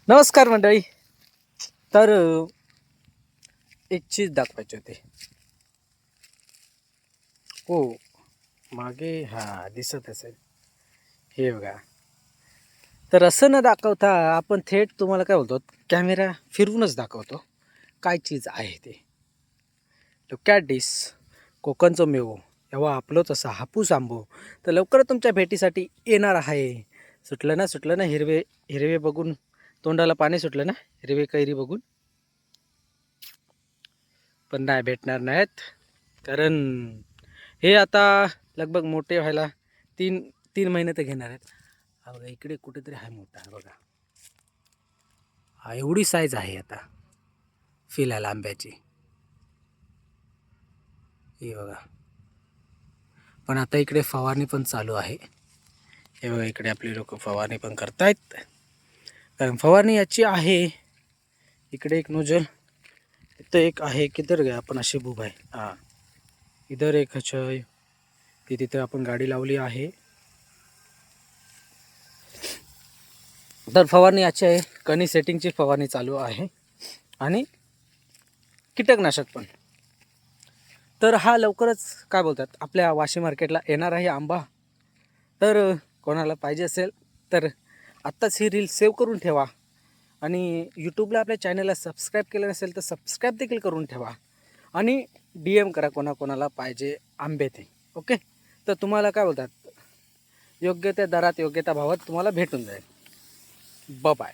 नमस्कार मंडळी. तर एक चीज दाखवायची होती. हो, मागे दिसत असेल हे बघा. तर असं न दाखवता आपण थेट तुम्हाला काय बोलतो, कॅमेरा फिरवूनच दाखवतो काय चीज आहे ते. लुक ॲट दिस. कोकणचं मेवो तेव्हा आपलोच असा हापूस आंबो तर लवकरच तुमच्या भेटीसाठी येणार आहे. सुटलं ना हिरवे हिरवे बघून तोंडाला पाणी सुटलं ना, हिरवे कैरी बघून. पण नाही भेटणार नाहीत, कारण हे आता लगभग मोठे व्हायला तीन तीन महिने तर घेणार आहेत. हा बघा, इकडे कुठेतरी आहे मोठा, हा बघा, हा एवढी साईज आहे आता फिलहाल आंब्याची, हे बघा. पण आता इकडे फवारणी पण चालू आहे. हे बघा, इकडे आपले लोक फवारणी पण करतायत, कारण फवारणी याची आहे. इकडे एक नोजल, इथं एक आहे, किधर गया आपण अशी बुब आहे. हां, इधर एक है, ती तिथे आपण गाडी लावली आहे. तर फवारणी याची आहे, कणी सेटिंगची फवारणी चालू आहे आणि कीटकनाशक पण. तर हा लवकरच काय बोलतात आपल्या वाशी मार्केटला येणार आहे आंबा. तर कोणाला पाहिजे असेल तर आत्ताच ही रील सेव्ह करून ठेवा आणि यूट्यूबला आपल्या चॅनलला सबस्क्राईब केलं नसेल तर सबस्क्राईब देखील करून ठेवा आणि DM करा कोणाकोणाला पाहिजे आंबे ते. ओके, तर तुम्हाला काय बोलतात योग्य त्या दरात योग्य त्या भावात तुम्हाला भेटून जाईल. बाय.